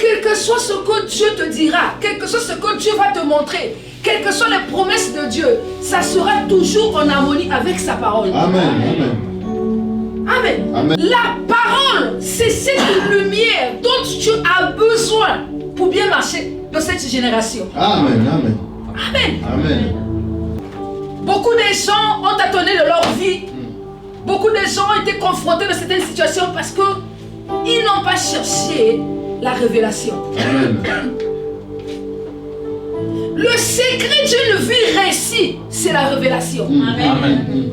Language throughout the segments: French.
quel que soit ce que Dieu te dira, quel que soit ce que Dieu va te montrer, quelles que soient les promesses de Dieu, ça sera toujours en harmonie avec sa parole. Amen. Amen. Amen. La parole, c'est cette lumière dont Dieu a besoin pour bien marcher dans cette génération. Amen. Amen. Beaucoup de gens ont tâtonné de leur vie. Beaucoup de gens ont été confrontés dans certaines situations parce qu'ils n'ont pas cherché la révélation. Amen. Le secret d'une vie réussie, c'est la révélation. Amen.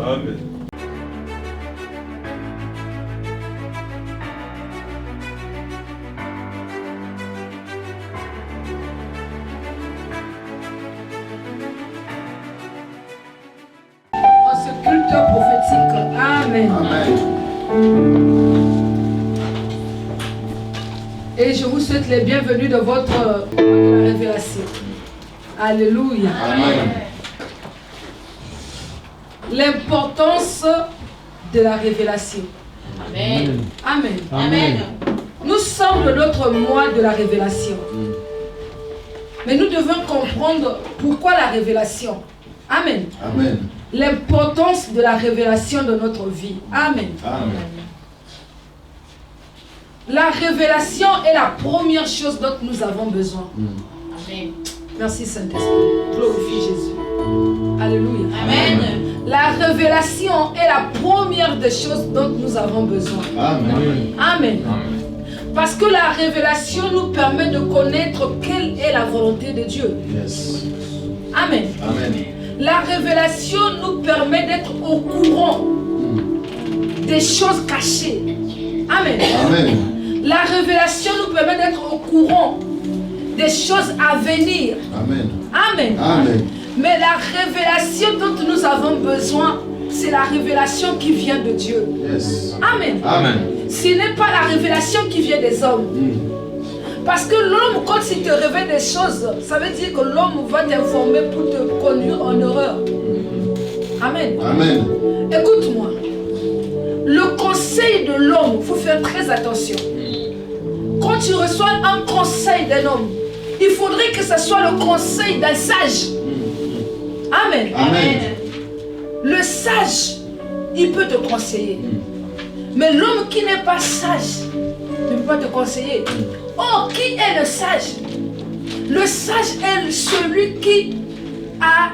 En ce culte prophétique. Amen. Et je vous souhaite les bienvenus dans votre révélation. Alléluia. Amen. L'importance de la révélation. Amen. Amen. Amen. Nous sommes dans notre mois de la révélation. Mais nous devons comprendre pourquoi la révélation. Amen. Amen. L'importance de la révélation dans notre vie. Amen. Amen. La révélation est la première chose dont nous avons besoin. Amen. Merci Saint-Esprit. Glorifie Jésus. Alléluia. Amen. La révélation est la première des choses dont nous avons besoin. Amen. Amen. Parce que la révélation nous permet de connaître quelle est la volonté de Dieu. Yes. Amen. Amen. La révélation nous permet d'être au courant des choses cachées. Amen. Amen. La révélation nous permet d'être au courant des choses à venir. Amen. Amen. Amen. Mais la révélation dont nous avons besoin, c'est la révélation qui vient de Dieu. Yes. Amen. Amen. Ce n'est pas la révélation qui vient des hommes. Parce que l'homme, quand il te révèle des choses, ça veut dire que l'homme va t'informer pour te conduire en erreur. Amen. Amen. Écoute-moi. Le conseil de l'homme, il faut faire très attention. Quand tu reçois un conseil d'un homme, il faudrait que ce soit le conseil d'un sage. Amen. Amen. Le sage, il peut te conseiller. Mais l'homme qui n'est pas sage ne peut pas te conseiller. Oh, qui est le sage? Le sage est celui qui a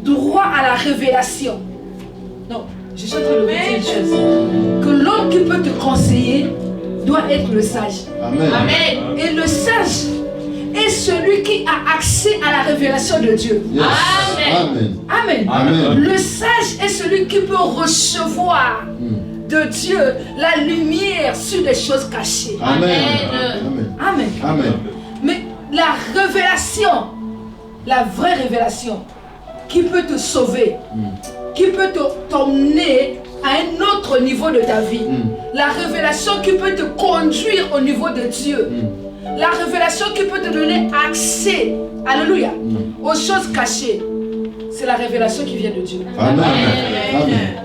droit à la révélation. Non, je suis en train de vous dire une chose. Que l'homme qui peut te conseiller doit être le sage. Amen. Amen. Et le sage est celui qui a accès à la révélation de Dieu. Yes. Amen. Amen. Amen. Amen. Le sage est celui qui peut recevoir de Dieu la lumière sur des choses cachées. Amen. Amen. Amen. Amen. Amen. Mais la révélation, la vraie révélation, qui peut te sauver, qui peut t'emmener à un autre niveau de ta vie, la révélation qui peut te conduire au niveau de Dieu, la révélation qui peut te donner accès, alléluia, aux choses cachées, c'est la révélation qui vient de Dieu. Amen. Amen.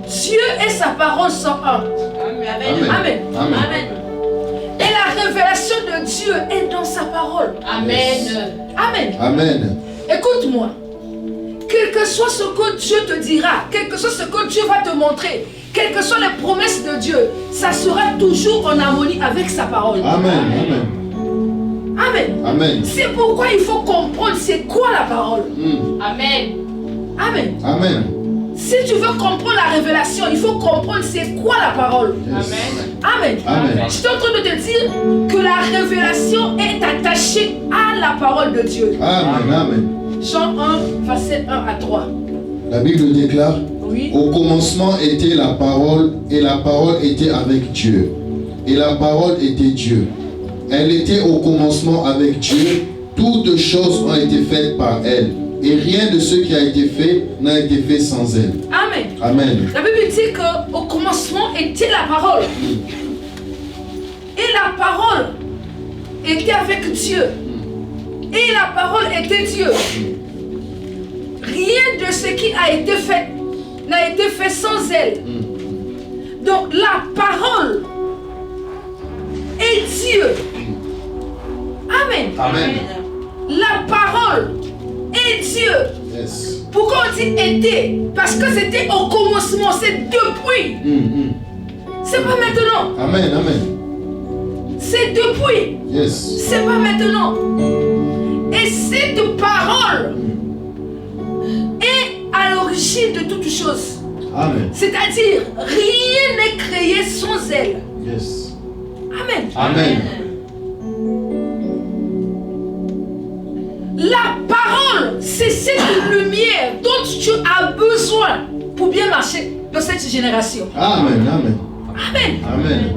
Dieu et sa parole sont un. Amen. Amen. Amen. Et la révélation de Dieu est dans sa parole. Amen. Amen. Amen. Écoute-moi. Quel que soit ce que Dieu te dira, quel que soit ce que Dieu va te montrer, quelles que soient les promesses de Dieu, ça sera toujours en harmonie avec sa parole. Amen. Amen. Amen. Amen. C'est pourquoi il faut comprendre c'est quoi la parole. Amen. Amen. Amen. Si tu veux comprendre la révélation, il faut comprendre c'est quoi la parole. Yes. Amen. Amen. Je suis en train de te dire que la révélation est attachée à la parole de Dieu. Amen. Amen. Jean 1, verset 1 à 3. La Bible déclare: Oui. au commencement était la parole, et la parole était avec Dieu. Et la parole était Dieu. Elle était au commencement avec Dieu. Toutes choses ont été faites par elle. Et rien de ce qui a été fait n'a été fait sans elle. Amen. Amen. La Bible dit qu'au commencement était la parole. Et la parole était avec Dieu. Et la parole était Dieu. Rien de ce qui a été fait n'a été fait sans elle. Donc la parole aussi été. Parce que c'était au commencement, c'est depuis. C'est pas maintenant. Amen, amen. C'est depuis. Yes. C'est pas maintenant. Et cette parole est à l'origine de toutes choses. Amen. C'est-à-dire, rien n'est créé sans elle. Yes. Amen. Amen. La parole, c'est cette lumière dont tu as besoin pour bien marcher dans cette génération. Amen, amen. Amen. Amen.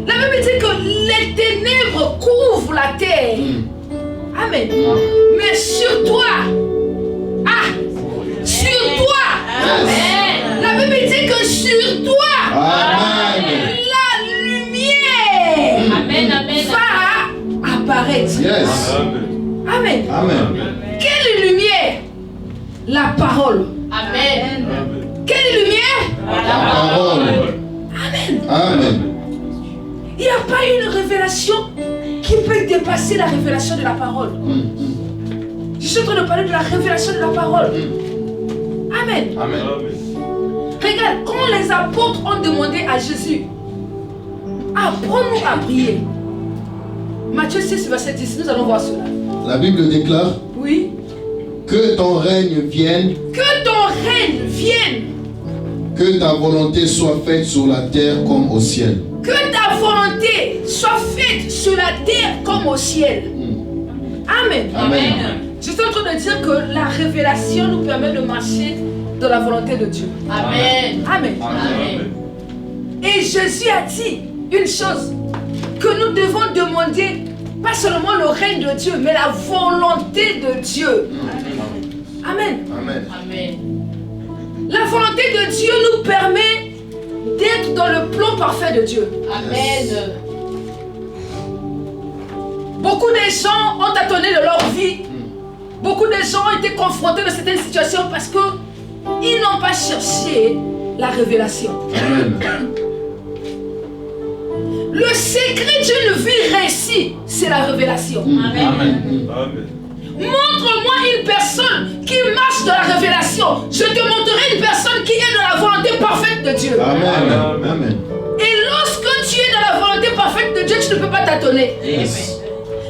La Bible dit que les ténèbres couvrent la terre. Amen. Mais sur toi, sur toi, la Bible dit que sur toi, Amen. la lumière Amen, amen. va apparaître. Yes. Amen. Amen. Quelle lumière? La parole. Amen. Quelle lumière? La parole. Amen. Amen. Il n'y a pas une révélation qui peut dépasser la révélation de la parole. Je suis en train de parler de la révélation de la parole. Amen. Amen. Regarde, quand les apôtres ont demandé à Jésus, apprends-nous à prier. Matthieu 6, verset 10, nous allons voir cela. La Bible déclare Oui. que ton règne vienne, Que ton règne vienne. que ta volonté soit faite sur la terre comme au ciel. Que ta volonté soit faite sur la terre comme au ciel. Amen. Amen. Je suis en train de dire que la révélation nous permet de marcher dans la volonté de Dieu. Amen. Amen. Amen. Et Jésus a dit une chose, que nous devons demander pas seulement le règne de Dieu, mais la volonté de Dieu. Amen. Amen. Amen. La volonté de Dieu nous permet d'être dans le plan parfait de Dieu. Amen. Beaucoup de gens ont tâtonné de leur vie. Beaucoup de gens ont été confrontés dans certaines situations parce qu'ils n'ont pas cherché la révélation. Amen. Le secret d'une vie réussie, c'est la révélation. Amen. Montre-moi une personne qui marche dans la révélation. Je te montrerai une personne qui est dans la volonté parfaite de Dieu. Amen. Amen. Et lorsque tu es dans la volonté parfaite de Dieu, tu ne peux pas tâtonner. Yes.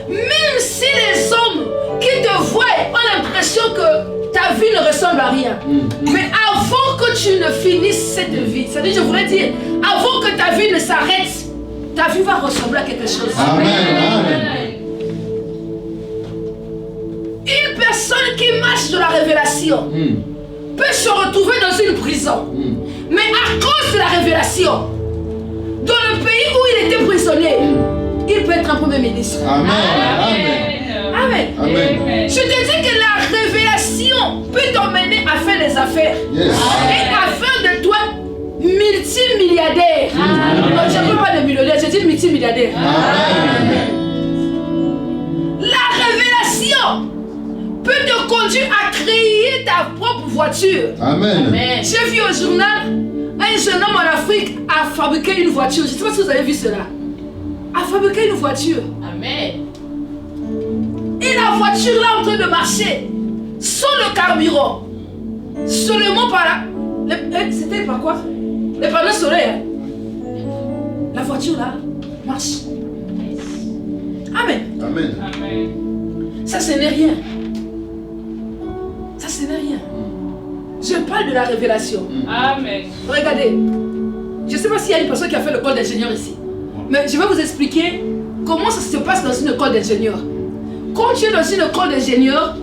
Même si les hommes qui te voient ont l'impression que ta vie ne ressemble à rien. Mais avant que tu ne finisses cette vie, c'est-à-dire, je voudrais dire, avant que ta vie ne s'arrête, ta vie va ressembler à quelque chose. Amen. Amen. Une personne qui marche dans la révélation peut se retrouver dans une prison. Mais à cause de la révélation, dans le pays où il était prisonnier, il peut être un premier ministre. Amen. Amen. Amen. Amen. Je te dis que la révélation peut t'emmener à faire des affaires. Yes. Et à faire de toi multimilliardaire. Non, je ne parle pas de millionnaire, je dis multimilliardaire. Amen. La révélation peut te conduire à créer ta propre voiture. Amen. Amen. J'ai vu au journal un jeune homme en Afrique a fabriqué une voiture. Je ne sais pas si vous avez vu cela. A fabriqué une voiture. Amen. Et la voiture là en train de marcher sans le carburant. Seulement par là. C'était par quoi? Les panneaux solaires. La voiture là marche. Amen. Amen. Ça, ce n'est rien. Ça, ce n'est rien. Je parle de la révélation. Amen. Regardez. Je ne sais pas s'il y a une personne qui a fait l'école d'ingénieur ici. Mais je vais vous expliquer comment ça se passe dans une école d'ingénieur. Quand tu es dans une école d'ingénieur,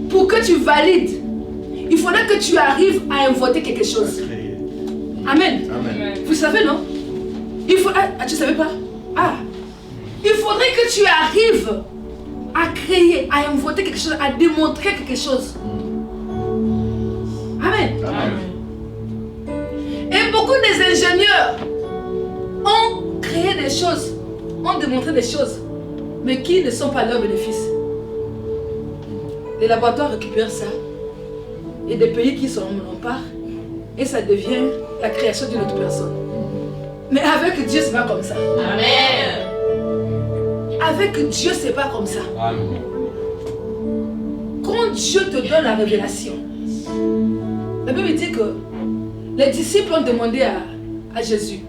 pour que tu valides, il faudrait que tu arrives à inventer quelque chose. Amen. Amen. Vous savez, non? Il faut... Ah, tu ne savais pas? Ah. Il faudrait que tu arrives à créer, à inventer quelque chose, à démontrer quelque chose. Amen. Amen. Et beaucoup des ingénieurs ont créé des choses, ont démontré des choses, mais qui ne sont pas leurs bénéfices. Les laboratoires récupèrent ça. Et des pays qui s'en emparent. Et ça devient la création d'une autre personne. Mais avec Dieu, c'est pas comme ça. Amen. Avec Dieu, c'est pas comme ça. Quand Dieu te donne la révélation, La Bible dit que les disciples ont demandé à Jésus,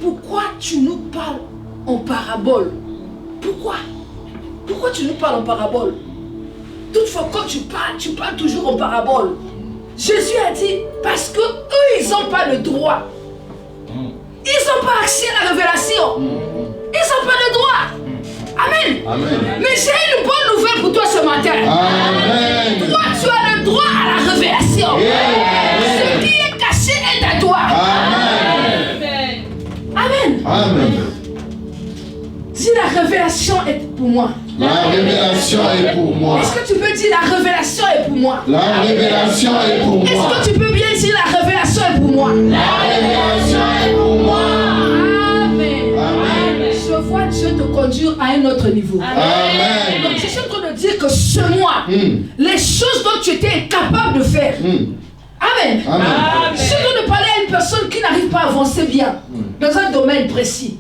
pourquoi tu nous parles en parabole? Pourquoi? Pourquoi tu nous parles en parabole? Toutefois, quand tu parles toujours en parabole. Jésus a dit, parce que eux, ils n'ont pas le droit. Ils n'ont pas accès à la révélation. Ils n'ont pas le droit. Amen. Amen. Mais j'ai une bonne nouvelle pour toi ce matin. Amen. Toi, tu as le droit à la révélation. Amen. Ce qui est caché est à toi. Amen. Amen. Amen. Dis la révélation est pour moi. La révélation est pour moi. Est-ce que tu peux dire la révélation est pour moi? La révélation est pour moi. Est-ce que tu peux bien dire la révélation est pour moi? La révélation est pour moi. Amen. Amen. Je vois Dieu te conduire à un autre niveau. Amen. Donc je suis en train de dire que ce mois, les choses dont tu étais incapable de faire. Amen. Amen. Je suis en train de parler à une personne qui n'arrive pas à avancer bien dans un domaine précis.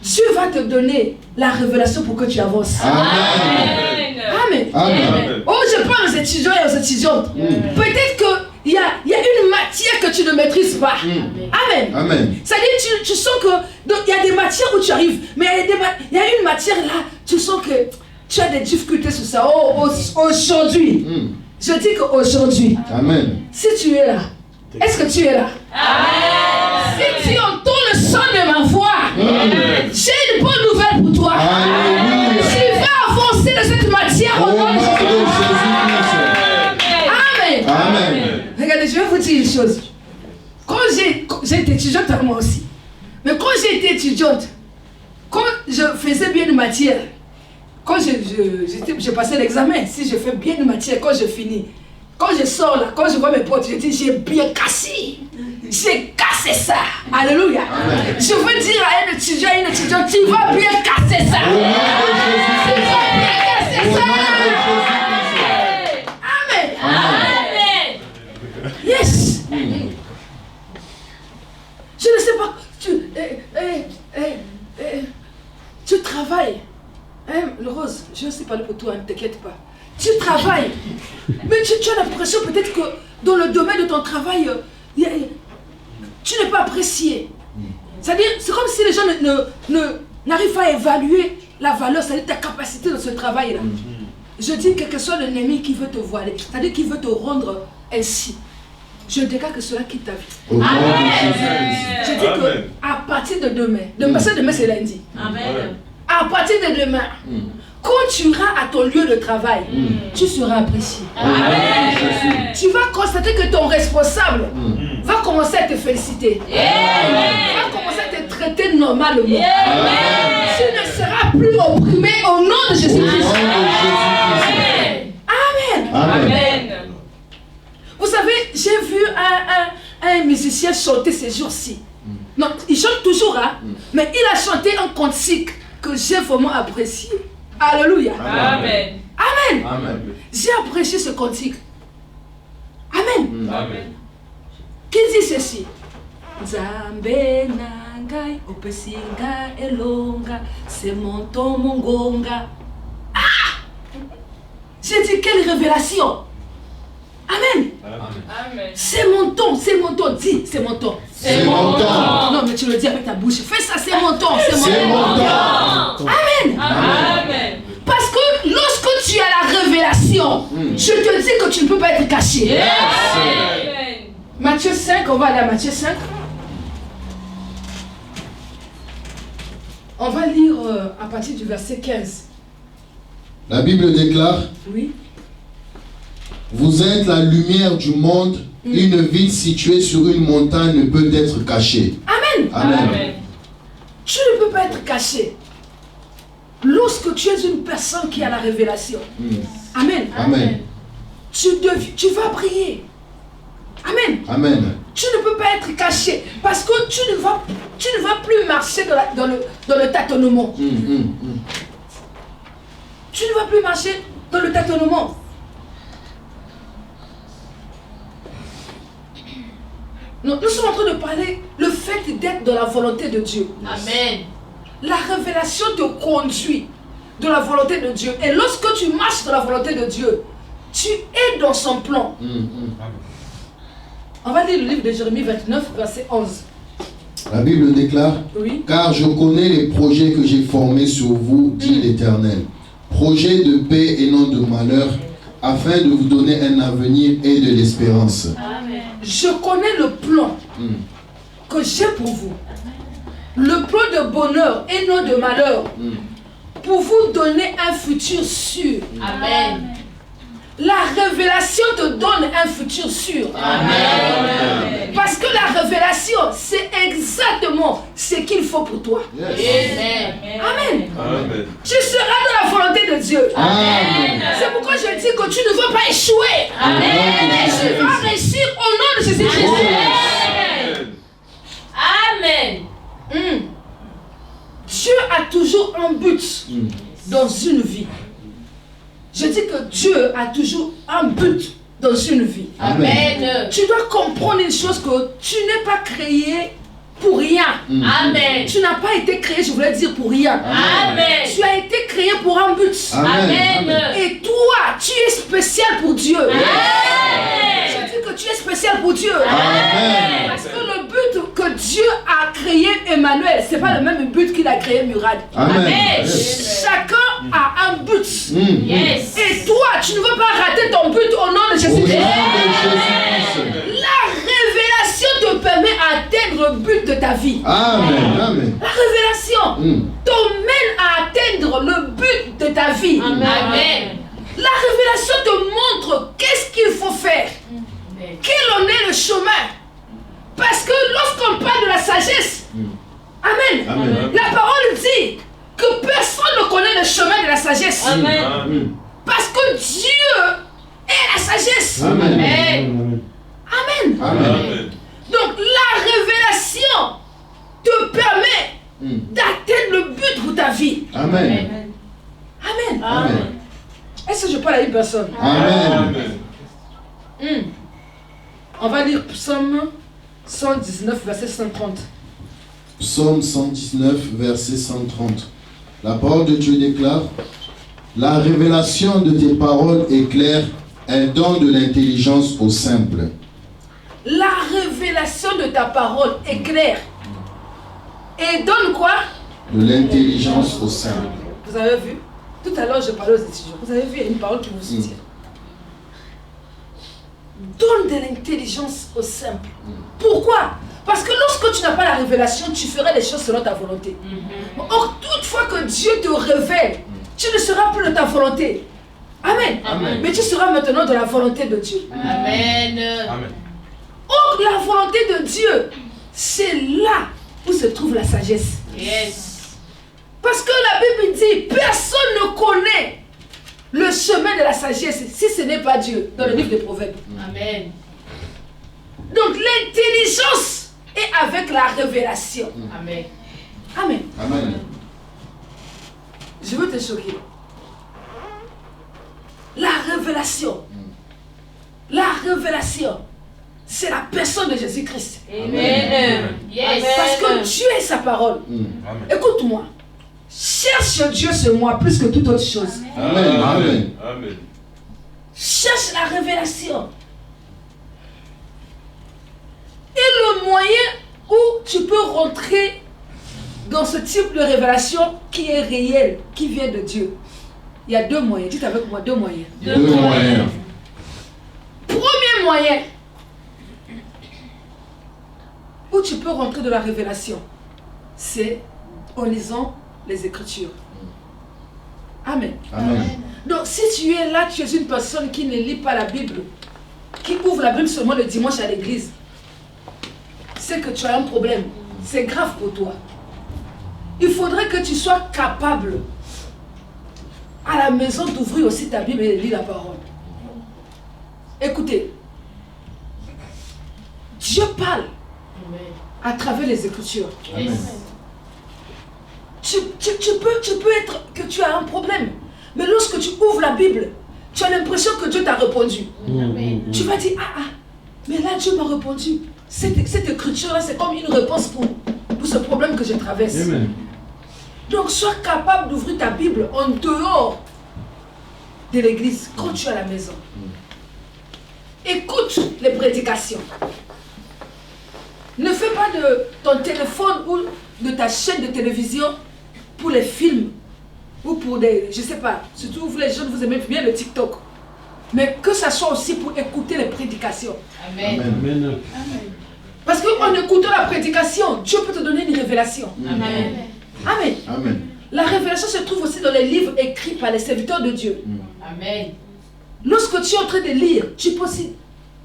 Dieu va te donner la révélation pour que tu avances. Amen. Amen. Amen. Oh, je parle aux étudiants et aux étudiantes. Peut-être qu'il y a une matière que tu ne maîtrises pas. Amen. Amen. C'est-à-dire tu sens que il y a des matières où tu arrives, mais il y a une matière là, tu sens que tu as des difficultés sur ça. Oh, aujourd'hui, je dis qu'aujourd'hui, Amen. si tu es là, est-ce que tu es là? Si tu entends le son de ma voix, j'ai une bonne nouvelle pour toi. Alléluia. Tu vas avancer dans cette matière au Au nom nom de de Jésus. Jésus-Christ. Amen. Amen. Regardez, je vais vous dire une chose. Quand j'ai été étudiante à moi aussi, mais quand j'ai été étudiante, quand je faisais bien une matière, quand je passais l'examen, si je fais bien une matière, quand je finis, quand je sors là, quand je vois mes potes, je dis j'ai bien cassé. J'ai cassé ça. Alléluia. Amen. Je veux dire à un étudiant, à une étudiante, tu vas bien casser ça. Au nom de Tu vas bien Jésus-Christ. casser Au ça. nom de Jésus-Christ. Amen. Yes. Je ne sais pas. Tu travailles. Hein, le Rose, je ne sais pas pour toi, ne t'inquiète pas. Tu travailles. Mais tu as l'impression peut-être que dans le domaine de ton travail, tu n'es pas apprécié. C'est-à-dire, c'est comme si les gens n'arrivent pas à évaluer la valeur, c'est-à-dire ta capacité dans ce travail-là. Je dis quel que soit l'ennemi qui veut te voiler, c'est-à-dire qui veut te rendre ainsi. Je déclare que cela quitte ta vie. Au nom de Jésus-Christ. Je dis que à partir de demain c'est lundi. Amen. À partir de demain, quand tu iras à ton lieu de travail, tu seras apprécié. Amen. Tu vas constater que ton responsable va commencer à te féliciter. Va commencer à te traiter normalement. Tu ne seras plus opprimé au nom de Au Jésus-Christ. nom de Jésus-Christ. Amen. Amen. Vous savez, j'ai vu un musicien chanter ces jours-ci. Non, il chante toujours, hein, mais il a chanté un cantique que j'ai vraiment apprécié. Alléluia. Amen. Amen. Amen. J'ai apprécié ce cantique. Amen. Amen. Qui dit ceci? Nzambe nangai opesinga elonga c'est mon ton mongonga. Ah! J'ai dit quelle révélation. Amen. Amen. C'est mon ton, dis, c'est mon ton. C'est mon temps. Non, mais tu le dis avec ta bouche. Fais ça, c'est mon ton, c'est C'est mon mon ton. temps. Amen. Amen. Parce que lorsque tu as la révélation, je te dis que tu ne peux pas être caché. Amen. Matthieu 5, on va aller à Matthieu 5. On va lire à partir du verset 15. La Bible déclare: Oui. Vous êtes la lumière du monde. Une ville située sur une montagne ne peut être cachée. Amen. Amen. Tu ne peux pas être caché. Lorsque tu es une personne qui a la révélation. Amen. Amen. Tu vas briller. Amen. Amen. Tu ne peux pas être caché parce que tu ne vas plus marcher dans le tâtonnement. Tu ne vas plus marcher dans le tâtonnement. Nous sommes en train de parler le fait d'être dans la volonté de Dieu. Amen. La révélation te conduit dans la volonté de Dieu. Et lorsque tu marches dans la volonté de Dieu, tu es dans son plan. On va lire le livre de Jérémie 29, verset 11. La Bible déclare, Oui. car je connais les projets que j'ai formés sur vous, dit l'Éternel. Projets de paix et non de malheur, afin de vous donner un avenir et de l'espérance. Amen. Je connais le plan que j'ai pour vous. Le plan de bonheur et non de malheur. Pour vous donner un futur sûr. Amen. La révélation te donne un futur sûr. Amen. Parce que la révélation, c'est exactement ce qu'il faut pour toi. Amen. Amen. Amen. Tu seras dans la volonté de Dieu. Amen. C'est pourquoi je dis que tu ne vas pas échouer. Amen. Tu vas réussir au nom de Jésus-Christ. Amen. Dieu a toujours un but dans une vie. Je dis que Dieu a toujours un but dans une vie. Amen. Tu dois comprendre une chose, que tu n'es pas créé pour rien. Amen. Tu n'as pas été créé, je voulais dire, pour rien. Amen. Tu as été créé pour un but. Amen. Et toi, tu es spécial pour Dieu. Amen. Je dis que tu es spécial pour Dieu. Amen. Parce que le but que Dieu a créé Emmanuel, ce n'est pas le même but qu'il a créé Murad. Amen. Chacun a un but. Yes. Et toi, tu ne veux pas rater ton but au nom de Au nom Jésus-Christ. de Jésus-Christ. La révélation te permet d'atteindre le but de ta vie. Amen. Amen. La révélation t'emmène à atteindre le but de ta vie. Amen. La révélation te montre qu'est-ce qu'il faut faire. Quel en est le chemin. Parce que lorsqu'on parle de la sagesse, Amen. Amen. La parole dit que personne ne connaît le chemin de la sagesse. Amen. Parce que Dieu est la sagesse. Amen. Amen. Amen. Amen. Donc la révélation te permet d'atteindre le but pour ta vie. Amen. Amen. Amen. Est-ce que je parle à une personne? Amen. On va lire Psaume 119, verset 130. Psaume 119, verset 130. La parole de Dieu déclare, la révélation de tes paroles est claire, elle donne de l'intelligence aux simples. La révélation de ta parole est claire. Et donne quoi? De l'intelligence aux simples. Vous avez vu? Tout à l'heure, je parlais aux étudiants. Vous avez vu, il y a une parole qui vous soutient. Donne de l'intelligence aux simples. Pourquoi? Parce que lorsque tu n'as pas la révélation, tu ferais les choses selon ta volonté. Or, toutefois que Dieu te révèle, tu ne seras plus de ta volonté. Amen. Amen. Mais tu seras maintenant de la volonté de Dieu. Amen. Amen. Or, la volonté de Dieu, c'est là où se trouve la sagesse. Yes. Parce que la Bible dit, personne ne connaît le chemin de la sagesse si ce n'est pas Dieu, dans le livre des Proverbes. Amen. Donc l'intelligence est avec la révélation. Amen. Amen. Amen. Je veux te choquer. La révélation. La révélation, c'est la personne de Jésus-Christ. Amen. Yes. Parce que Dieu est sa parole. Amen. Écoute-moi. Cherche Dieu sur moi plus que toute autre chose. Amen. Amen. Amen. Cherche la révélation. Et le moyen où tu peux rentrer dans ce type de révélation qui est réel, qui vient de Dieu. Il y a deux moyens. Dites avec moi, deux moyens. Deux moyens. Premier moyen où tu peux rentrer dans la révélation, c'est en lisant les Écritures. Amen. Amen. Donc si tu es là, tu es une personne qui ne lit pas la Bible, qui ouvre la Bible seulement le dimanche à l'église, c'est que tu as un problème. C'est grave pour toi. Il faudrait que tu sois capable à la maison d'ouvrir aussi ta Bible et de lire la parole. Écoutez, Dieu parle à travers les Écritures. Amen. Tu peux être que tu as un problème. Mais lorsque tu ouvres la Bible, tu as l'impression que Dieu t'a répondu. Tu vas dire, mais là Dieu m'a répondu. Cette écriture-là, c'est comme une réponse pour ce problème que je traverse. Amen. Donc, sois capable d'ouvrir ta Bible en dehors de l'église, quand tu es à la maison. Écoute les prédications. Ne fais pas de ton téléphone ou de ta chaîne de télévision pour les films ou pour des, je sais pas, surtout vous les jeunes, vous aimez bien le TikTok. Mais que ça soit aussi pour écouter les prédications. Amen. Amen. Parce qu'en écoutant la prédication, Dieu peut te donner une révélation. Amen. Amen. Amen. La révélation se trouve aussi dans les livres écrits par les serviteurs de Dieu. Amen. Lorsque tu es en train de lire, tu peux aussi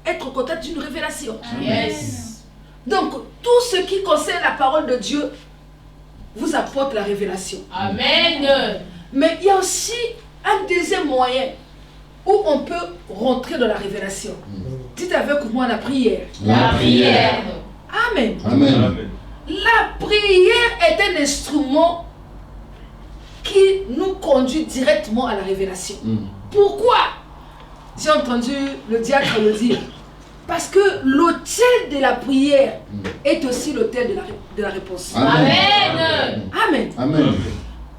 être en contact d'une révélation. Yes. Donc, tout ce qui concerne la parole de Dieu vous apporte la révélation. Amen. Mais il y a aussi un deuxième moyen où on peut rentrer dans la révélation. Dites avec moi la prière. La prière. Amen. Amen. La prière est un instrument qui nous conduit directement à la révélation. Pourquoi? J'ai entendu le diacre le dire. Parce que l'autel de la prière est aussi l'autel de la réponse. Amen. Amen. Amen.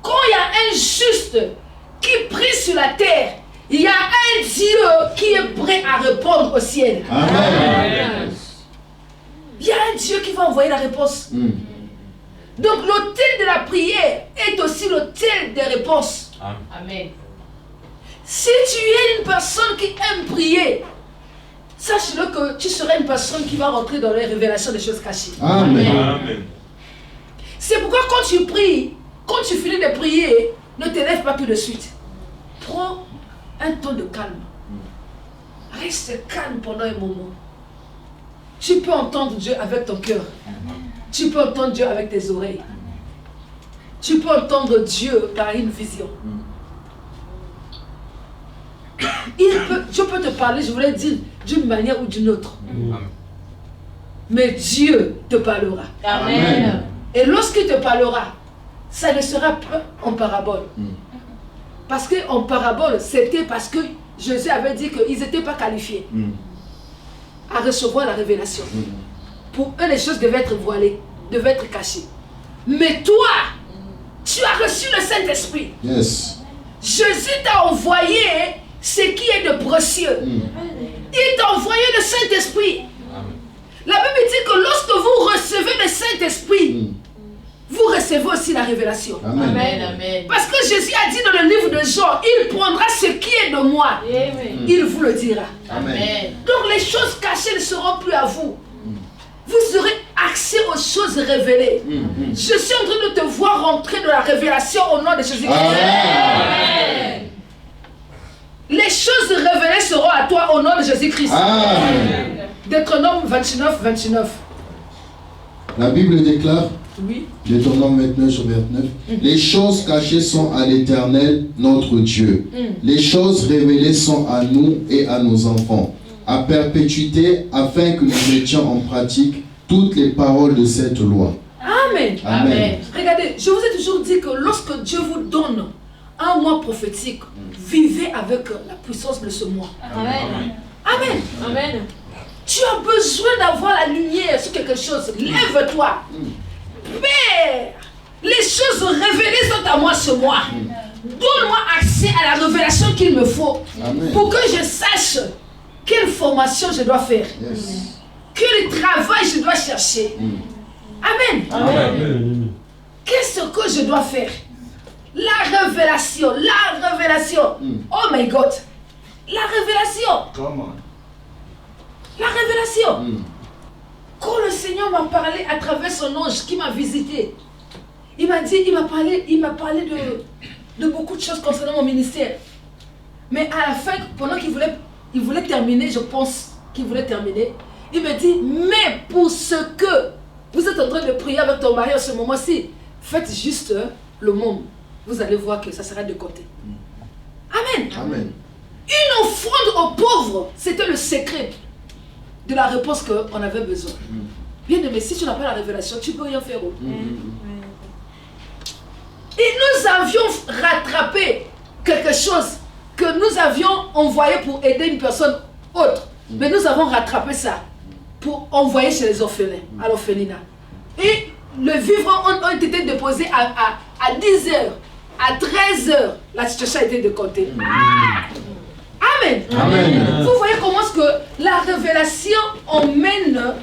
Quand il y a un juste qui prie sur la terre, il y a un Dieu qui est prêt à répondre au ciel. Amen. Il y a un Dieu qui va envoyer la réponse. Donc l'autel de la prière est aussi l'autel des réponses. Amen. Si tu es une personne qui aime prier, sache-le que tu seras une personne qui va rentrer dans les révélations des choses cachées. Amen. C'est pourquoi quand tu pries, quand tu finis de prier, ne te lève pas tout de suite. Prends un temps de calme. Reste calme pendant un moment. Tu peux entendre Dieu avec ton cœur. Tu peux entendre Dieu avec tes oreilles. Tu peux entendre Dieu par une vision. Dieu peut te parler, je voulais dire, d'une manière ou d'une autre. Mais Dieu te parlera. Amen. Et lorsqu'il te parlera, ça ne sera pas en parabole. Parce qu'en parabole, c'était parce que Jésus avait dit qu'ils n'étaient pas qualifiés à recevoir la révélation. Pour eux, les choses devaient être voilées, devaient être cachées. Mais toi, tu as reçu le Saint-Esprit. Yes. Jésus t'a envoyé ce qui est de précieux. Il t'a envoyé le Saint-Esprit. La Bible dit que lorsque vous recevez le Saint-Esprit, vous recevez aussi la révélation. Amen. Amen. Parce que Jésus a dit dans le livre de Jean, il prendra ce qui est de moi. Amen. Il vous le dira. Amen. Donc les choses cachées ne seront plus à vous. Vous aurez accès aux choses révélées. Je suis en train de te voir rentrer dans la révélation au nom de Jésus-Christ. Amen. Les choses révélées seront à toi au nom de Jésus-Christ. Amen. Deutéronome 29, 29. La Bible déclare, Oui. Deutéronome 29 sur 29, les choses cachées sont à l'Éternel, notre Dieu. Les choses révélées sont à nous et à nos enfants, à perpétuité, afin que nous mettions en pratique toutes les paroles de cette loi. Amen. Amen. Regardez, je vous ai toujours dit que lorsque Dieu vous donne un mois prophétique, vivez avec la puissance de ce mois. Amen. Amen. Amen. Tu as besoin d'avoir la lumière sur quelque chose. Lève-toi. Père, les choses révélées sont à moi ce mois. Donne-moi accès à la révélation qu'il me faut. Amen. Pour que je sache quelle formation je dois faire. Yes. Quel travail je dois chercher. Amen. Amen. Qu'est-ce que je dois faire? La révélation. La révélation. Oh my God. La révélation. Come on. La révélation. Quand le Seigneur m'a parlé à travers son ange qui m'a visité, il m'a parlé de beaucoup de choses concernant mon ministère. Mais à la fin, pendant qu'il voulait terminer, je pense qu'il voulait terminer, il me dit, mais pour ce que vous êtes en train de prier avec ton mari en ce moment-ci, faites juste le monde. Vous allez voir que ça sera de côté. Amen. Amen. Une offrande aux pauvres, c'était le secret de la réponse qu'on avait besoin. Bien aimé, si tu n'as pas la révélation, tu ne peux rien faire. Et nous avions rattrapé quelque chose que nous avions envoyé pour aider une personne autre. Mais nous avons rattrapé ça pour envoyer chez les orphelins, à l'orphelinat. Et les vivres ont été déposés à 10 heures, à 13 heures. La situation a été de côté. Amen. Amen. Vous voyez comment est-ce que la révélation emmène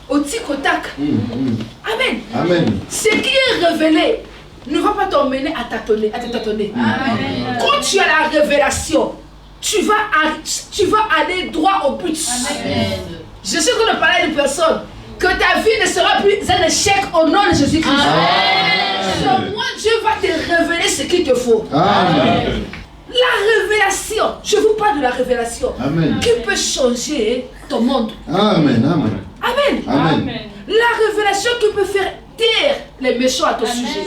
au tic au tac. Amen. Amen. Ce qui est révélé ne va pas t'emmener à tâtonner, à te tâtonner. Amen. Quand tu as la révélation, tu vas aller droit au but. Amen. Je suis en train de parler à une personne que ta vie ne sera plus un échec au nom de Jésus-Christ. Moi, Dieu va te révéler ce qu'il te faut. Amen. La révélation, je vous parle de la révélation, Amen. qui peut changer ton monde. Amen. Amen. Amen. Amen. La révélation qui peut faire taire les méchants à ton sujet.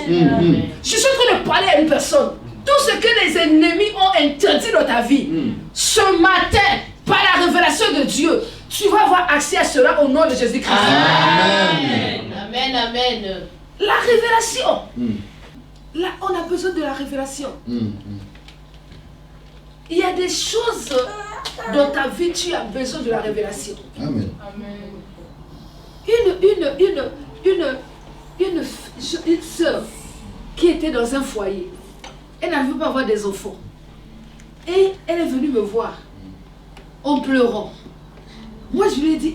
Je suis en train de parler à une personne. Tout ce que les ennemis ont interdit dans ta vie, ce matin, par la révélation de Dieu, tu vas avoir accès à cela au nom de Jésus-Christ. Amen. Amen. Amen. La révélation. Là, on a besoin de la révélation. Il y a des choses dans ta vie, tu as besoin de la révélation. Amen. Une sœur qui était dans un foyer, elle n'arrivait pas à avoir des enfants. Et elle est venue me voir en pleurant. Moi, je lui ai dit,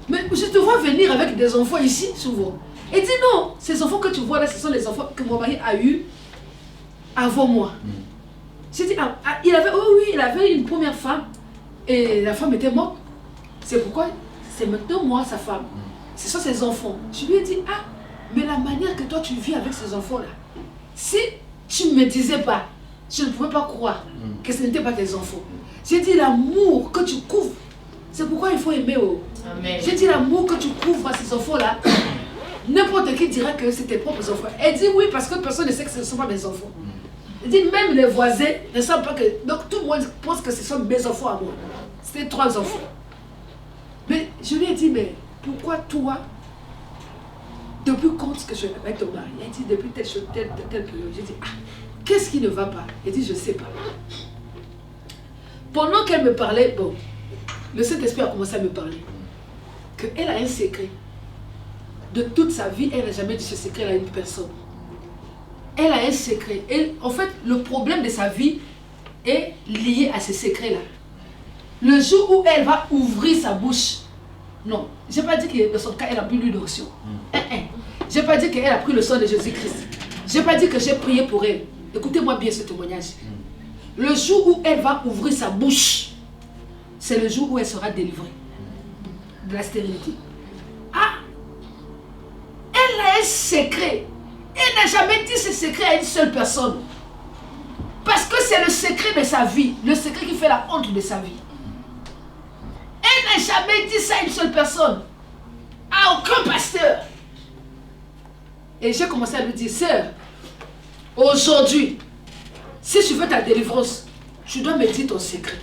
mais je te vois venir avec des enfants ici souvent. Elle dit non, ces enfants que tu vois là, ce sont les enfants que mon mari a eus avant moi. J'ai dit, il avait une première femme et la femme était morte. C'est pourquoi c'est maintenant moi, sa femme. Ce sont ses enfants. Je lui ai dit, mais la manière que toi tu vis avec ces enfants-là, si tu ne me disais pas, je ne pouvais pas croire que ce n'était pas tes enfants. J'ai dit, l'amour que tu couvres, c'est pourquoi il faut aimer. Amen. J'ai dit, l'amour que tu couvres à ces enfants-là, n'importe qui dira que c'est tes propres enfants. Elle dit oui, parce que personne ne sait que ce ne sont pas mes enfants. Elle dit, même les voisins ne savent pas que... Donc tout le monde pense que ce sont mes enfants à moi. C'était 3 enfants. Mais je lui ai dit, mais pourquoi toi, depuis quand que je suis avec ton mari? Elle dit, depuis telle période. J'ai dit, qu'est-ce qui ne va pas? Elle dit, je ne sais pas. Pendant qu'elle me parlait, le Saint-Esprit a commencé à me parler. Qu'elle a un secret. De toute sa vie, elle n'a jamais dit ce secret à une personne. Elle a un secret. En fait, le problème de sa vie est lié à ce secret-là. Le jour où elle va ouvrir sa bouche, non, je n'ai pas dit que dans son cas, elle a bu l'huile d'onction. Je n'ai pas dit qu'elle a pris le sang de Jésus-Christ. Je n'ai pas dit que j'ai prié pour elle. Écoutez-moi bien ce témoignage. Le jour où elle va ouvrir sa bouche, c'est le jour où elle sera délivrée de la stérilité. Elle a un secret. Elle n'a jamais dit ce secret à une seule personne. Parce que c'est le secret de sa vie. Le secret qui fait la honte de sa vie. Elle n'a jamais dit ça à une seule personne. À aucun pasteur. Et j'ai commencé à lui dire, sœur, aujourd'hui, si tu veux ta délivrance, tu dois me dire ton secret.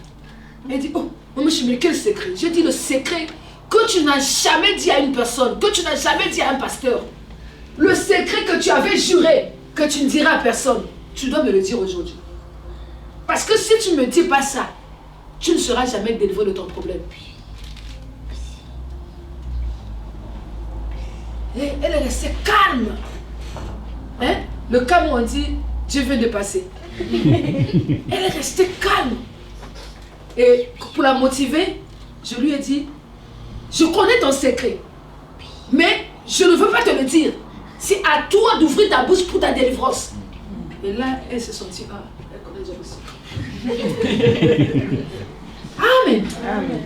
Elle dit, monsieur, mais quel secret? J'ai dit le secret que tu n'as jamais dit à une personne, que tu n'as jamais dit à un pasteur. Le secret que tu avais juré, que tu ne diras à personne, tu dois me le dire aujourd'hui. Parce que si tu ne me dis pas ça, tu ne seras jamais délivré de ton problème. Et elle est restée calme. Le calme, on dit, Dieu vient de passer. Elle est restée calme. Et pour la motiver, je lui ai dit, je connais ton secret, mais je ne veux pas te le dire. C'est à toi d'ouvrir ta bouche pour ta délivrance. Et là, elle s'est sentie, elle connaît déjà aussi. Amen. Amen.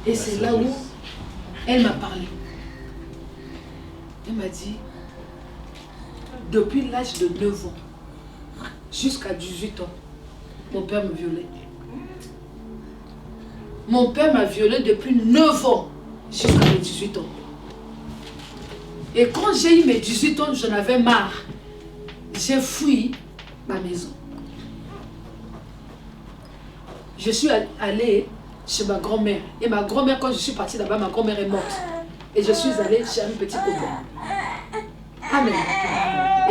Et c'est là où elle m'a parlé. Elle m'a dit, depuis l'âge de 9 ans jusqu'à 18 ans, mon père me violait. Mon père m'a violée depuis 9 ans jusqu'à mes 18 ans. Et quand j'ai eu mes 18 ans, j'en avais marre. J'ai fui ma maison. Je suis allée chez ma grand-mère. Et ma grand-mère, quand je suis partie là-bas, ma grand-mère est morte. Et je suis allée chez un petit copain. Amen.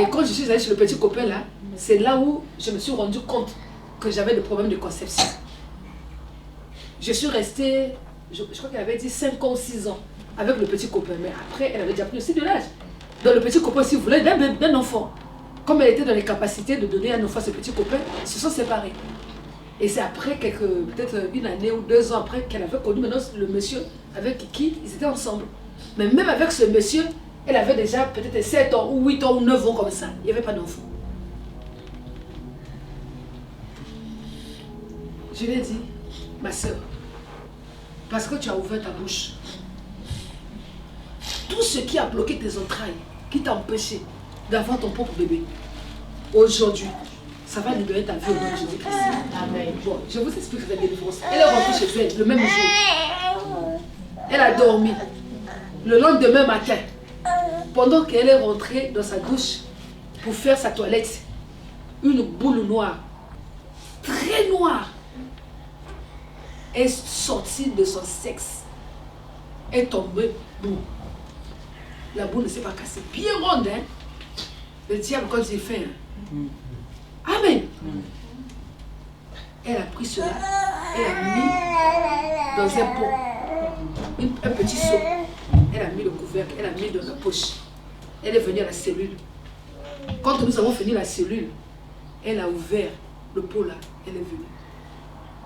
Et quand je suis allée chez le petit copain là, c'est là où je me suis rendu compte que j'avais des problèmes de conception. Je suis restée, je crois qu'elle avait dit 5 ans ou 6 ans avec le petit copain. Mais après, elle avait déjà pris aussi de l'âge. Donc le petit copain, si vous voulez, d'un enfant. Comme elle était dans les capacités de donner un enfant à ce petit copain, ils se sont séparés. Et c'est après peut-être 1 année ou 2 ans après qu'elle avait connu maintenant le monsieur avec qui ils étaient ensemble. Mais même avec ce monsieur, elle avait déjà peut-être 7 ans ou 8 ans ou 9 ans comme ça. Il n'y avait pas d'enfant. Je lui ai dit, ma soeur, parce que tu as ouvert ta bouche, tout ce qui a bloqué tes entrailles, qui t'a empêché d'avoir ton propre bébé, aujourd'hui, ça va libérer ta vie au nom de Jésus-Christ. Amen. Bon, je vous explique cette délivrance. Elle est rentrée chez elle le même jour. Elle a dormi. Le lendemain matin, pendant qu'elle est rentrée dans sa douche pour faire sa toilette, une boule noire, très noire, est sortie de son sexe, est tombée. Boum. La boule ne s'est pas cassée. Bien ronde, hein? Le diable, quand il fait. Amen. Elle a pris cela, elle a mis dans un pot, un petit seau. Elle a mis le couvercle, elle a mis dans la poche. Elle est venue à la cellule. Quand nous avons fini la cellule, elle a ouvert le pot là. Elle est venue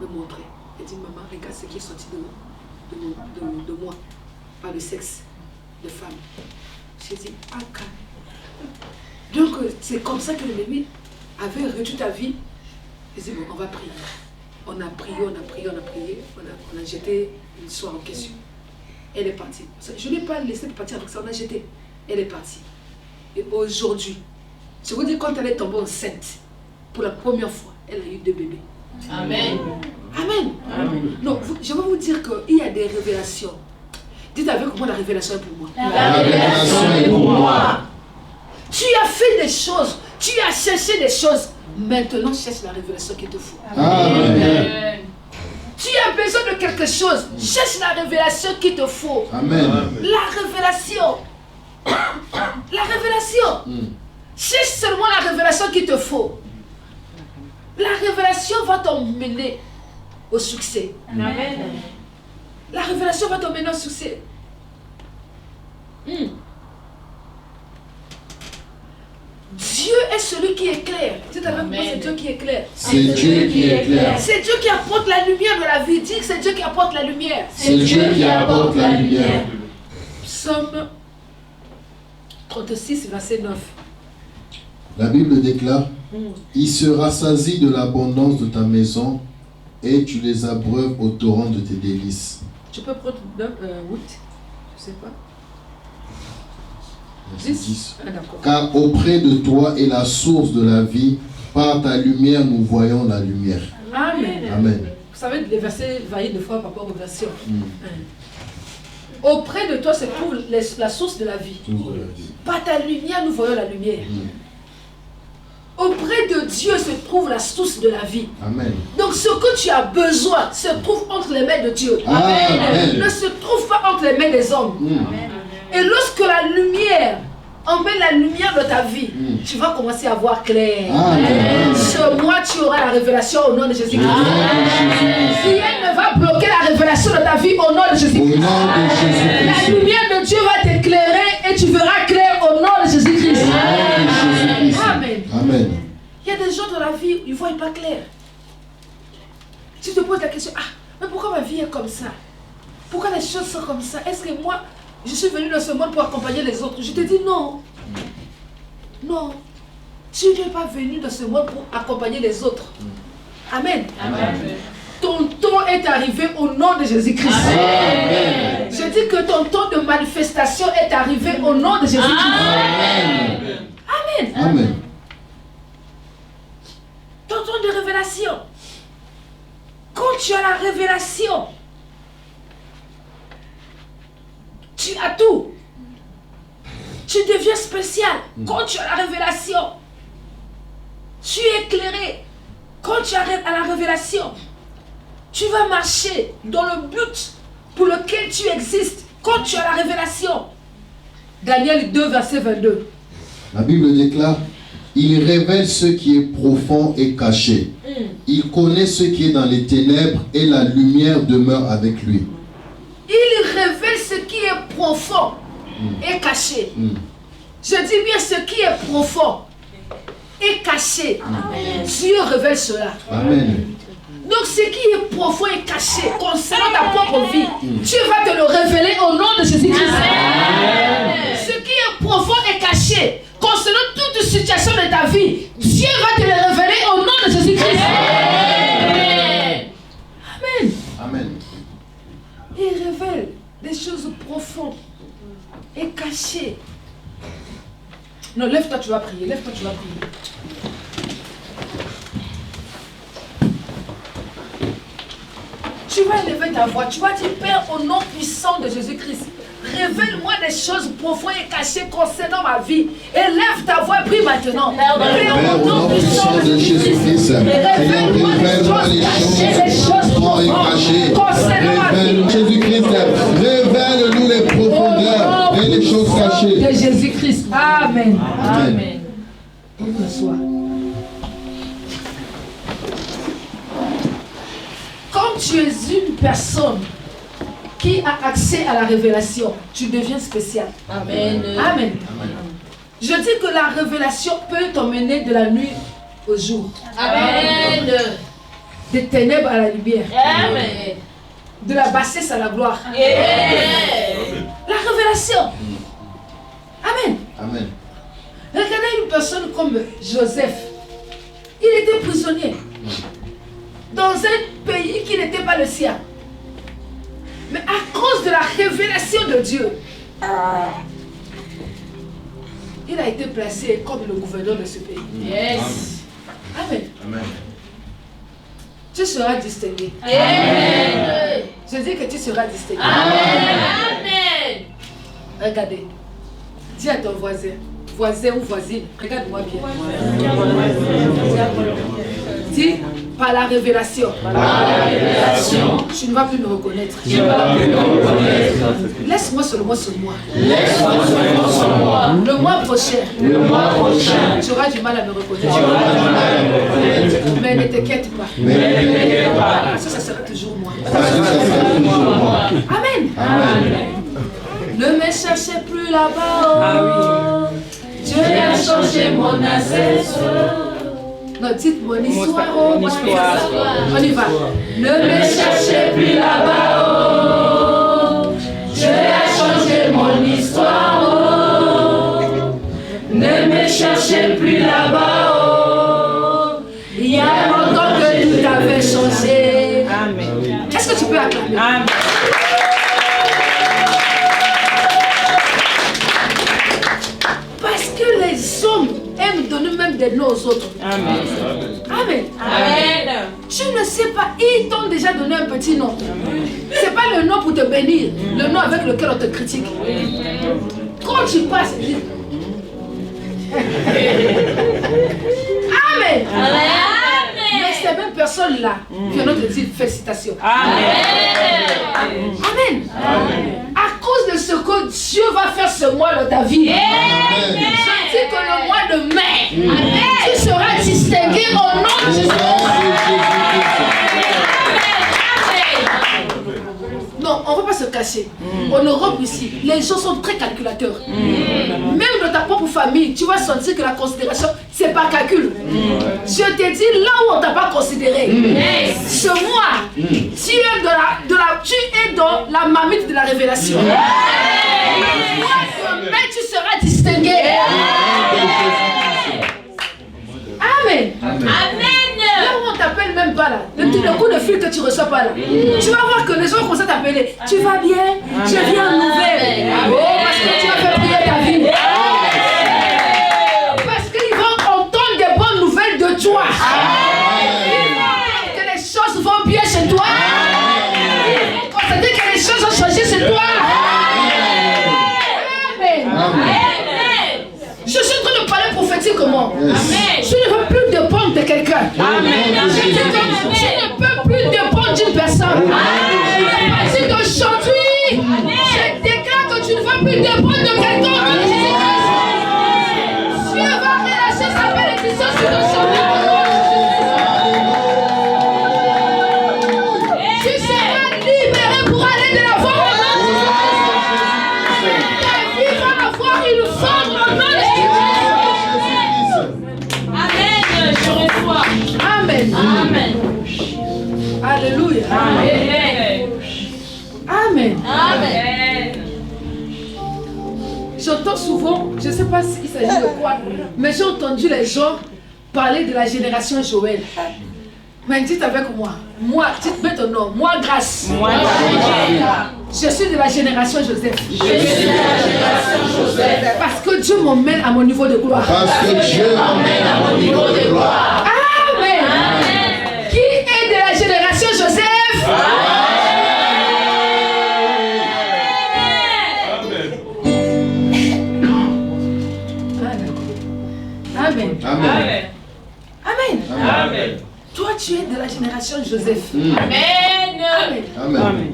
me montrer. Elle dit, maman, regarde ce qui est sorti de moi, par le sexe de femme. J'ai dit, ah, donc c'est comme ça que l'ennemi avait réduit ta vie. J'ai dit, bon, on va prier. On a prié, on a jeté l'histoire en question. Elle est partie. Je ne l'ai pas laissé partir avec ça, on a jeté. Elle est partie. Et aujourd'hui, je vous dis, quand elle est tombée enceinte, pour la première fois, elle a eu 2 bébés. Amen. Amen. Amen. Non, je vais vous dire qu'il y a des révélations. Dites avec moi, la révélation est pour moi. La révélation est pour moi. Tu as fait des choses, tu as cherché des choses. Maintenant, cherche la révélation qu'il te faut. Amen. Tu as besoin de quelque chose, cherche la révélation qu'il te faut. Amen. La révélation. La révélation. Cherche seulement la révélation qu'il te faut. La révélation va t'emmener au succès. Amen. La révélation va t'emmener au succès. Dieu est celui qui éclaire. Dites avec moi, c'est Dieu qui éclaire. C'est Dieu qui éclaire. C'est Dieu qui apporte la lumière de la vie. Dis que c'est Dieu qui apporte la lumière. C'est Dieu qui apporte la lumière. Psaume 36, verset 9. La Bible déclare, il se rassasie de l'abondance de ta maison et tu les abreuves au torrent de tes délices. Tu peux prendre 8, je sais pas. Verset 10. Ah, d'accord. Car auprès de toi est la source de la vie, par ta lumière nous voyons la lumière. Amen. Amen. Vous savez, les versets varient de fois par rapport aux versions. Auprès de toi se trouve la source de la vie. Par ta lumière, nous voyons la lumière. Auprès de Dieu se trouve la source de la vie. Amen. Donc ce que tu as besoin se trouve entre les mains de Dieu. Amen. Ne se trouve pas entre les mains des hommes. Et lorsque la lumière emmène la lumière de ta vie, tu vas commencer à voir clair. Amen. Ce mois, tu auras la révélation au nom de Jésus-Christ. Rien ne va bloquer la révélation de ta vie au nom de Jésus-Christ. Au nom de La Jésus-Christ. lumière de Dieu va t'éclairer et tu verras clair au nom de Jésus-Christ. Amen. Amen. Il y a des gens dans la vie, ils ne voient pas clair. Tu te poses la question, ah, mais pourquoi ma vie est comme ça? Pourquoi les choses sont comme ça? Est-ce que moi, je suis venu dans ce monde pour accompagner les autres? Je te dis non. Non. Tu n'es pas venu dans ce monde pour accompagner les autres. Amen. Amen. Ton temps est arrivé au nom de Jésus-Christ. Amen. Je dis que ton temps de manifestation est arrivé au nom de Jésus-Christ. Amen. Amen. Amen. Ton temps de révélation. Quand tu as la révélation, tu as tout. Tu deviens spécial. Quand tu as la révélation, tu es éclairé. Quand tu as la révélation, tu vas marcher dans le but pour lequel tu existes. Quand tu as la révélation. Daniel 2, verset 22. La Bible déclare, il révèle ce qui est profond et caché. Il connaît ce qui est dans les ténèbres et la lumière demeure avec lui. Il révèle ce qui est profond et caché. Je dis bien ce qui est profond et caché. Dieu révèle cela. Amen. Donc ce qui est profond et caché concernant ta propre vie, Dieu va te le révéler au nom de Jésus-Christ. Ce qui est profond et caché concernant toute situation de ta vie, Dieu va te le révéler au nom de Jésus-Christ. Amen. Amen. Il révèle des choses profondes et cachées. Non, lève-toi, tu vas prier. Lève-toi, tu vas prier. Tu vas élever ta voix. Tu vas dire, Père, au nom puissant de Jésus-Christ, révèle-moi des choses profondes et cachées concernant ma vie. Élève ta voix et prie maintenant. Père, au nom puissant de Jésus-Christ, révèle-moi les choses profondes et cachées concernant ma vie. Jésus-Christ, révèle-nous les profondeurs et les choses cachées. De Jésus-Christ. Amen. Amen. Bonsoir. Quand tu es une personne qui a accès à la révélation, tu deviens spécial. Amen. Amen. Je dis que la révélation peut t'emmener de la nuit au jour. Amen. Des ténèbres à la lumière. Amen. De la bassesse à la gloire. Amen. La révélation. Amen. Amen. Regardez une personne comme Joseph. Il était prisonnier dans un pays qui n'était pas le sien. Mais à cause de la révélation de Dieu, il a été placé comme le gouverneur de ce pays. Yes. Amen. Amen. Tu seras distingué. Amen. Je dis que tu seras distingué. Amen. Regardez. Dis à ton voisin ou voisine, regarde-moi bien. Dis, par la révélation. Tu ne vas plus me reconnaître. Laisse-moi seulement sur moi. Le mois prochain, tu auras du mal à me reconnaître. Mais ne t'inquiète pas. Ça sera toujours moi. Amen. Ne me cherchez plus là-bas. Dieu a changé mon ancêtre. Non, dites mon histoire. On y va. Ne me cherchez plus là-bas. Dieu a changé mon histoire. Ne me cherchez plus là-bas. Il y a longtemps que tout avait changé. Amen. Est-ce que tu peux acclamer? Amen. Parce que les hommes aiment donner même des noms aux autres. Amen. Amen. Amen. Tu ne sais pas, ils t'ont déjà donné un petit nom. Ce n'est pas le nom pour te bénir, le nom avec lequel on te critique. Quand tu passes, dis Amen. Mais ces mêmes personnes-là viennent te dire félicitations. Amen. Amen. À cause de ce que Dieu va faire ce mois dans ta vie, je dis que le mois de mai, tu seras distingué au nom de Jésus. Non, on ne va pas se cacher. En Europe ici, les gens sont très calculateurs. Même dans ta propre famille, tu vas sentir que la considération, c'est pas calcul. Je te dis là où on ne t'a pas considéré. Ce mois, tu es dans la marmite de la révélation. Mais tu seras distingué. Amen. Là où on t'appelle même pas là, le coup de fil que tu reçois pas là, tu vas voir que les gens commencent à t'appeler. Tu vas bien? Je viens en nouvelle. Oh, parce que tu as fait prier ta vie. Parce qu'ils vont entendre des bonnes nouvelles de toi. Ils vont entendre que les choses vont bien chez toi. Ils vont constater que les choses ont changé chez toi. Amen. Je suis en train de parler prophétiquement. Amen. Je ne veux plus dépendre de quelqu'un. Amen. Je dis que tu ne peux plus dépendre d'une personne. À partir d'aujourd'hui, je déclare que tu ne vas plus dépendre de quelqu'un. Dieu va relâcher sa bénédiction sur ton chemin. Tu seras libéré pour aller de l'avant. Ta vie va avoir une forme au nom de Jésus. Amen. Je reçois. Amen. Amen. Alléluia. Amen. Amen. Amen. J'entends souvent, je ne sais pas s'il s'agit de quoi, mais j'ai entendu les gens parler de la génération Joël. Mais dites avec moi. Moi, dites mets ton nom. Moi, grâce. Moi, Je suis de la génération Joseph. je suis de la génération Joseph. Parce que Dieu m'emmène à mon niveau de gloire. Parce que Dieu Emmène à mon niveau de gloire. Amen. Amen. Qui est de la génération Joseph? Amen. Amen. Amen. Amen. Toi, tu es de la génération Joseph. Amen. Amen. Amen.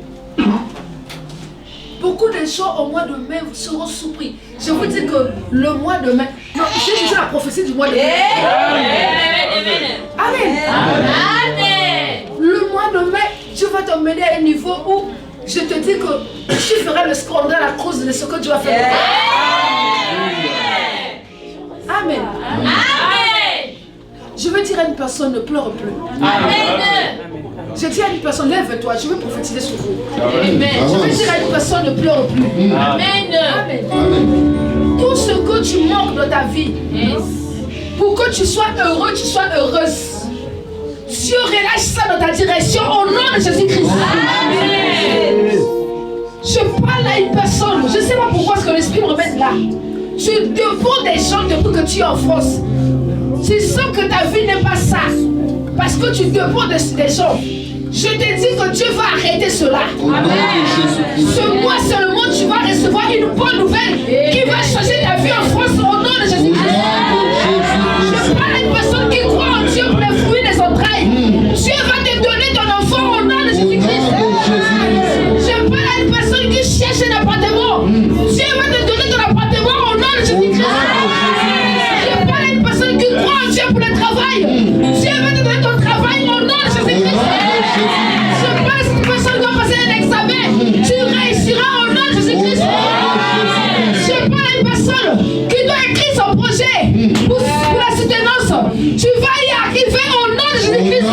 Beaucoup de gens au mois de mai seront surpris. Je vous dis que le mois de mai, non, j'ai déjà la prophétie du mois de mai. Amen. Amen. Le mois de mai, Dieu va t'emmener à un niveau où je te dis que tu feras le scandale à cause de ce que tu vas faire. Amen. Amen. Je veux dire à une personne, ne pleure plus. Amen. Je dis à une personne, lève-toi, je veux prophétiser sur vous. Amen. Je veux dire à une personne, ne pleure plus. Amen. Amen. Amen. Tout ce que tu manques dans ta vie, pour que tu sois heureux, tu sois heureuse, Dieu relâche ça dans ta direction au nom de Jésus-Christ. Amen. Je parle à une personne, je ne sais pas pourquoi est-ce que l'Esprit me remet là. Tu dépends des gens depuis que tu es en France. Tu sens que ta vie n'est pas ça. Parce que tu dépends des gens. Je te dis que Dieu va arrêter cela. Au nom de Jésus-Christ. Ce mois seulement, tu vas recevoir une bonne nouvelle qui va changer ta vie en France au nom de Au nom de Jésus-Christ. Je Jésus-Christ. parle à une personne qui croit en Dieu pour les fruits des entrailles. Dieu va te donner ton enfant au nom de Au nom Jésus-Christ. de Jésus-Christ. Je parle à une personne qui cherche un appartement. Dieu va te donner ton appartement au nom de Jésus-Christ. Je parle à une personne qui croit en Dieu pour le travail. Dieu va te donner ton travail au nom de Jésus-Christ. Je parle à une personne qui va passer un examen. Tu réussiras au nom de Jésus-Christ. Je parle à une personne qui doit écrire son projet pour la soutenance. Tu vas y arriver au nom de Au Jésus-Christ. nom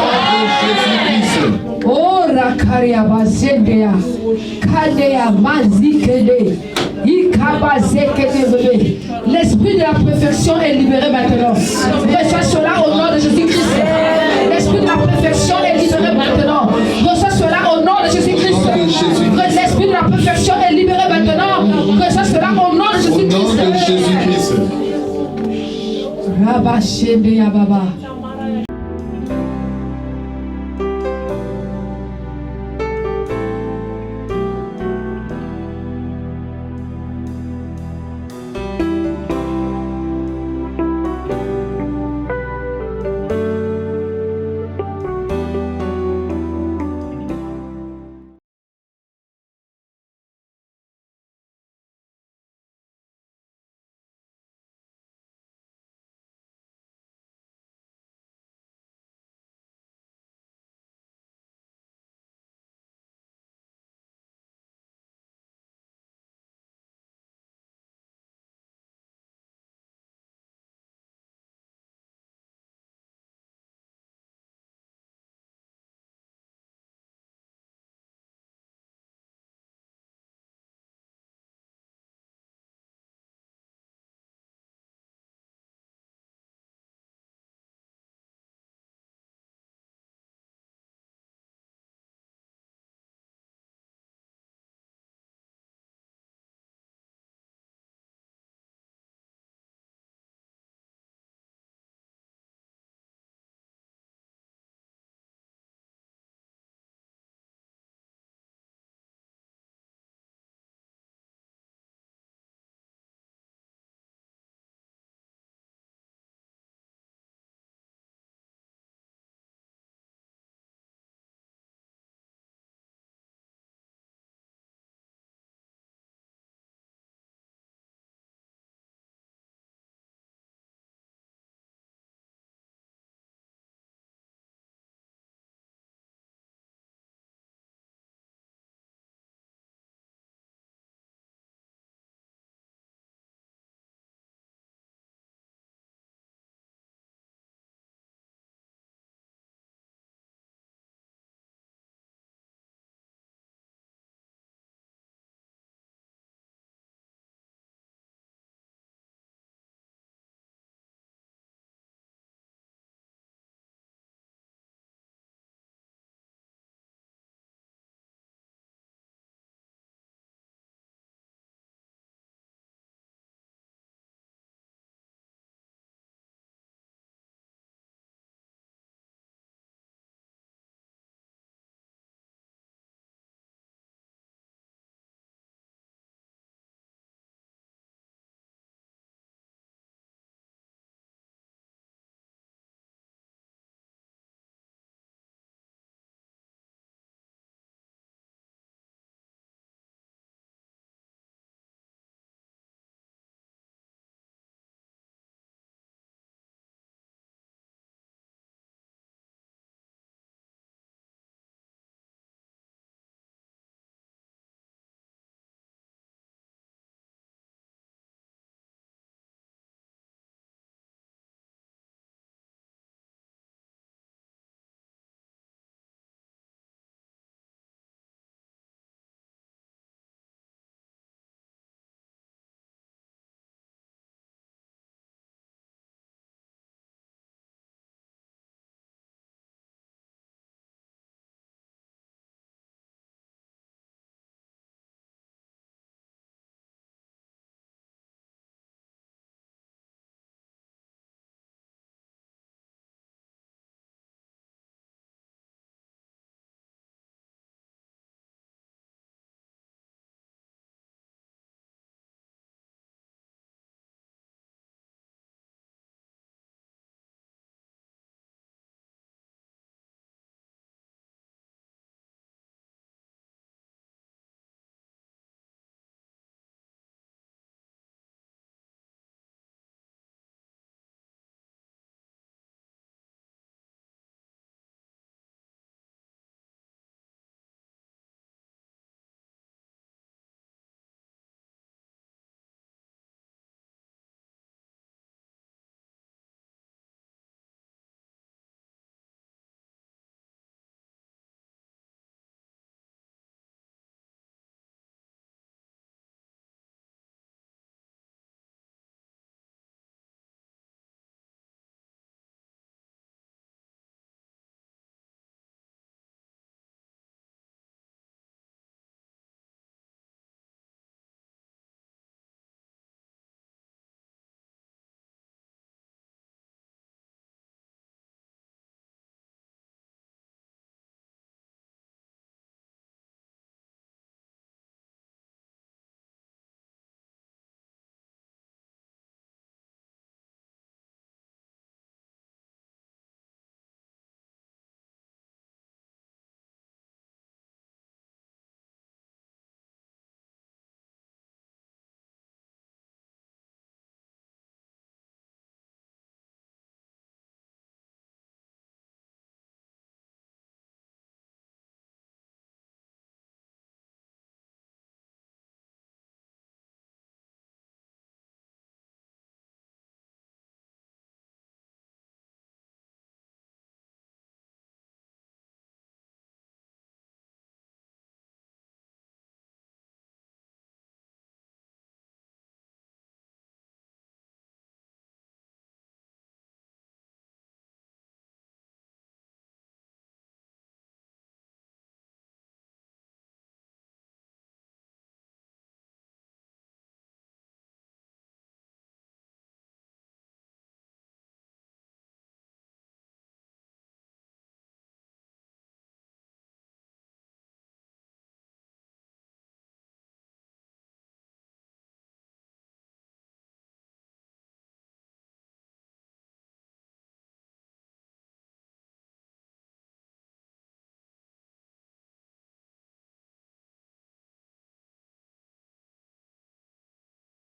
de Jésus-Christ. Oh, Rakaria Bazendea, Kadea Mazikede, Ikabazekede bébé. L'esprit de la perfection est libéré maintenant. Reçois cela au nom de Jésus-Christ. L'esprit de la perfection est libéré maintenant. Reçois cela au nom de Jésus-Christ. L'esprit de la perfection est libéré maintenant. Reçois cela au nom de Au nom de Jésus-Christ. Jésus-Christ. Rabashende Baba.